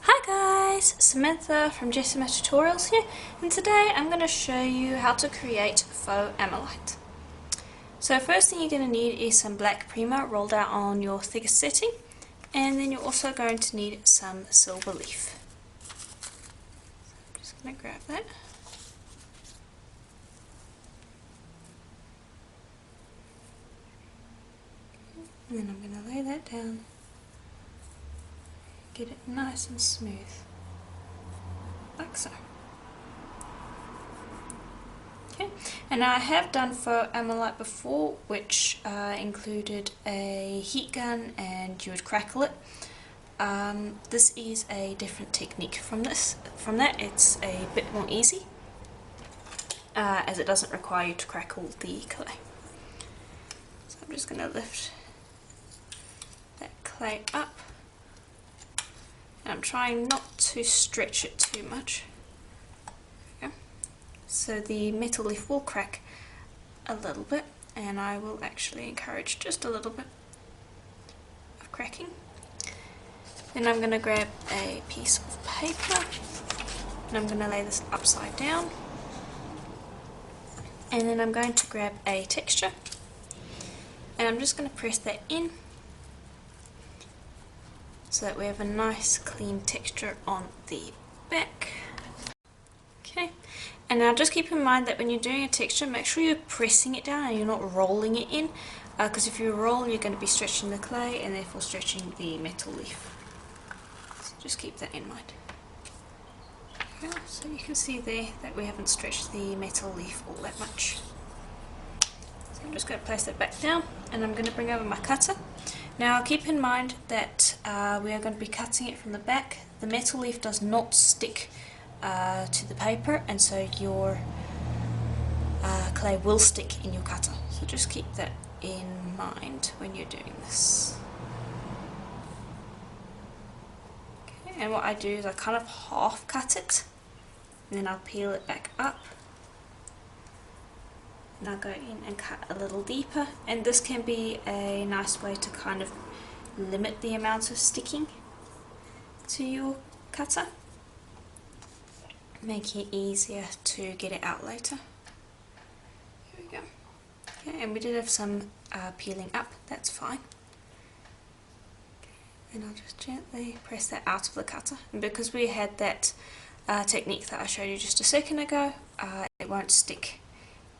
Hi guys, Samantha from Jessama Tutorials here, and today I'm going to show you how to create faux ammolite. So first thing you're going to need is some black primer rolled out on your thickest setting, and then you're also going to need some silver leaf. So I'm just going to grab that. And then I'm going to lay that down. Get it nice and smooth, like so. Okay, and I have done faux ammolite before, which included a heat gun and you would crackle it. This is a different technique from that. It's a bit more easy, as it doesn't require you to crackle the clay. So I'm just going to lift that clay up. I'm trying not to stretch it too much. There we go. So the metal leaf will crack a little bit, and I will actually encourage just a little bit of cracking. Then I'm going to grab a piece of paper and I'm going to lay this upside down, and then I'm going to grab a texture and I'm just going to press that in, so that we have a nice clean texture on the back. Okay, and now just keep in mind that when you're doing a texture, make sure you're pressing it down and you're not rolling it in, because if you roll, you're going to be stretching the clay and therefore stretching the metal leaf. So just keep that in mind. Okay, so you can see there that we haven't stretched the metal leaf all that much. So I'm just going to place that back down, and I'm going to bring over my cutter. Now keep in mind that we are going to be cutting it from the back. The metal leaf does not stick to the paper, and so your clay will stick in your cutter. So just keep that in mind when you're doing this. Okay, and what I do is I kind of half cut it, and then I'll peel it back up. And I'll go in and cut a little deeper, and this can be a nice way to kind of limit the amount of sticking to your cutter, make it easier to get it out later. Here we go. Okay, and we did have some peeling up, that's fine. Okay, and I'll just gently press that out of the cutter, and because we had that technique that I showed you just a second ago, it won't stick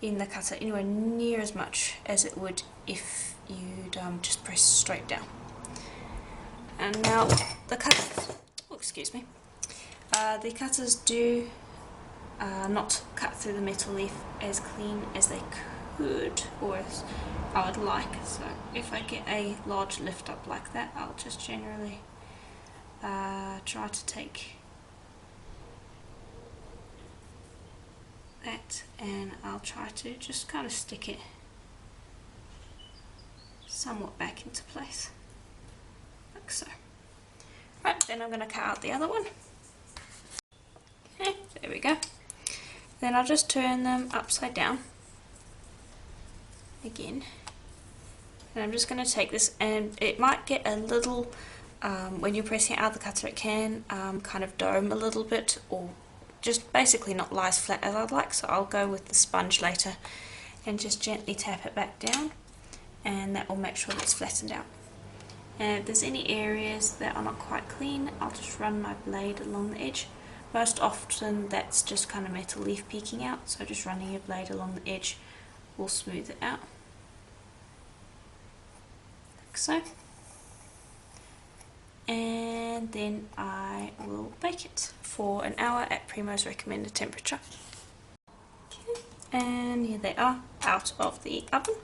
in the cutter anywhere near as much as it would if you'd just press straight down. And now the cutters, oh, excuse me, the cutters do not cut through the metal leaf as clean as they could, or as I would like. So if I get a large lift up like that, I'll just generally try to take that, and I'll try to just kind of stick it somewhat back into place, like so. Right, then I'm going to cut out the other one. Okay, there we go. Then I'll just turn them upside down again, and I'm just going to take this, and it might get a little, when you're pressing it out of the cutter, it can kind of dome a little bit, or just basically not lie as flat as I'd like. So I'll go with the sponge later and just gently tap it back down, and that will make sure that it's flattened out. And if there's any areas that are not quite clean, I'll just run my blade along the edge. Most often that's just kind of metal leaf peeking out, so just running your blade along the edge will smooth it out, like so. And then I will bake it for an hour at Primo's recommended temperature. Okay, and here they are out of the oven.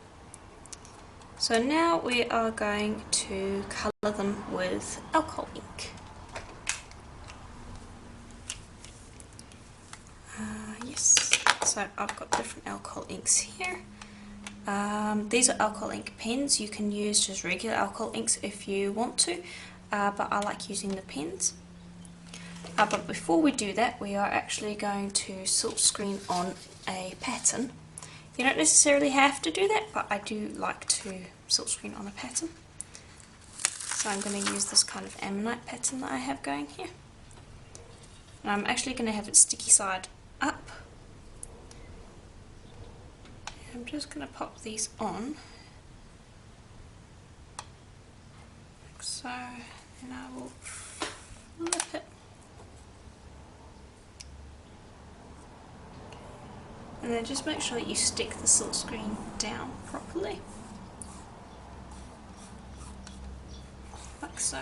So now we are going to colour them with alcohol ink. Yes, so I've got different alcohol inks here. These are alcohol ink pens. You can use just regular alcohol inks if you want to. But I like using the pens. But before we do that, we are actually going to silk screen on a pattern. You don't necessarily have to do that, but I do like to silk screen on a pattern. So I'm going to use this kind of ammonite pattern that I have going here. And I'm actually going to have it sticky side up. I'm just going to pop these on, like so, and I will flip it. And then just make sure that you stick the silk screen down properly, like so.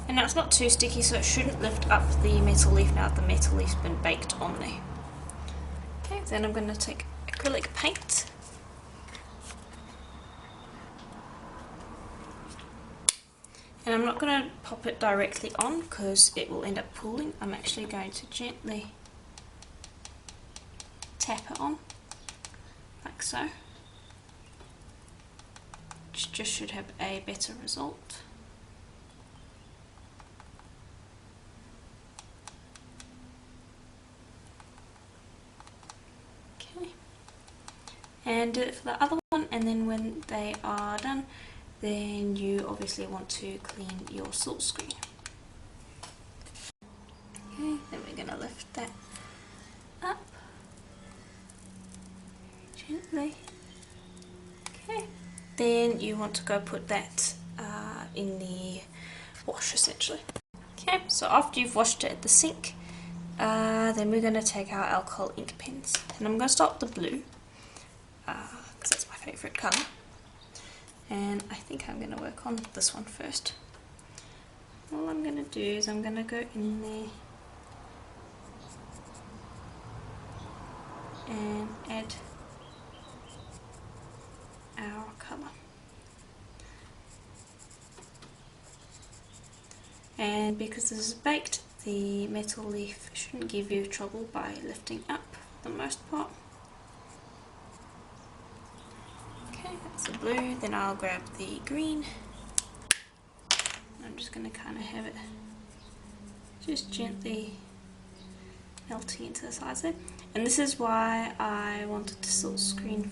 And now it's not too sticky, so it shouldn't lift up the metal leaf now that the metal leaf's been baked on there. Okay, then I'm going to take acrylic paint. And I'm not going to pop it directly on because it will end up pooling. I'm actually going to gently tap it on, like so. Which just should have a better result. Okay. And do it for the other one, and then when they are done, then you obviously want to clean your silk screen. Okay, then we're going to lift that up gently. Okay, then you want to go put that in the wash essentially. Okay, so after you've washed it at the sink, then we're going to take our alcohol ink pens, and I'm going to start with the blue because that's my favourite colour. And I think I'm going to work on this one first. All I'm going to do is I'm going to go in there and add our colour. And because this is baked, the metal leaf shouldn't give you trouble by lifting up for the most part. Okay, that's the blue, then I'll grab the green. I'm just going to kind of have it just gently melting into the sides there. And this is why I wanted to silk screen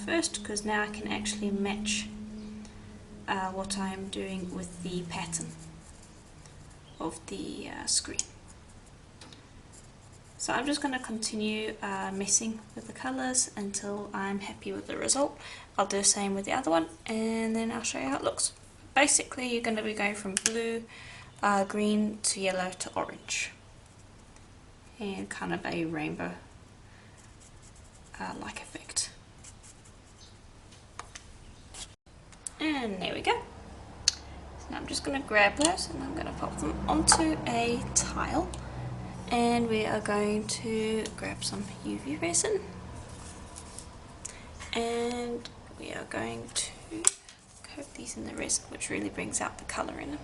first, because now I can actually match what I'm doing with the pattern of the screen. So I'm just going to continue messing with the colours until I'm happy with the result. I'll do the same with the other one, and then I'll show you how it looks. Basically you're going to be going from blue, green to yellow to orange, and kind of a rainbow like effect. And there we go. So now I'm just going to grab those and I'm going to pop them onto a tile, and we are going to grab some UV resin, and we are going to coat these in the resin, which really brings out the colour in them.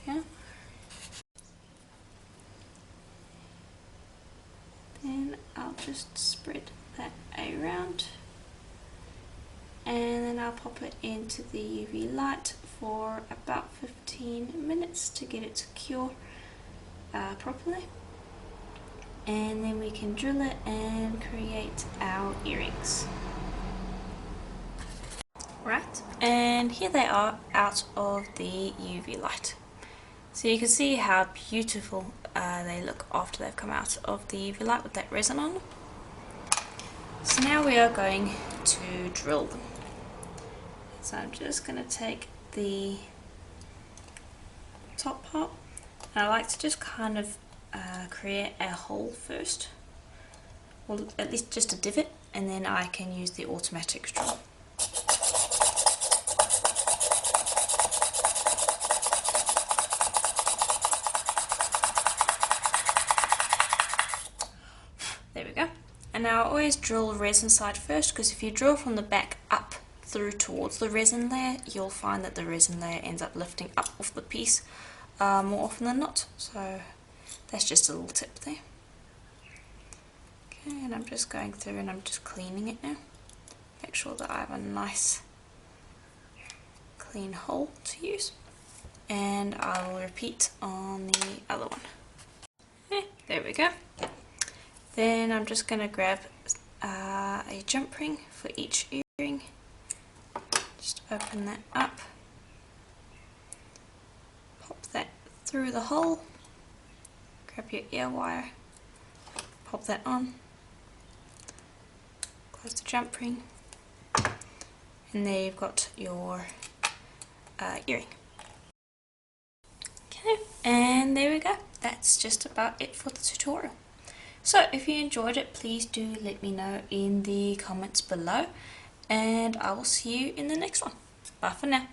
Yeah. Then I'll just spread that around, and then I'll pop it into the UV light for about 15 minutes to get it to cure properly, and then we can drill it and create our earrings. Right, and here they are out of the UV light. So you can see how beautiful they look after they've come out of the UV light with that resin on them. So now we are going to drill them. So I'm just going to take the top part, and I like to just kind of create a hole first, or at least just a divot, and then I can use the automatic drill. There we go. And now I always drill resin side first, because if you drill from the back up through towards the resin layer, you'll find that the resin layer ends up lifting up off the piece more often than not. So that's just a little tip there. Okay, and I'm just going through and I'm just cleaning it now. Make sure that I have a nice clean hole to use. And I will repeat on the other one. Okay, there we go. Then I'm just going to grab a jump ring for each earring. Just open that up, pop that through the hole, grab your ear wire, pop that on, close the jump ring, and there you've got your earring. Okay, and there we go. That's just about it for the tutorial. So if you enjoyed it, please do let me know in the comments below, and I will see you in the next one. Bye for now.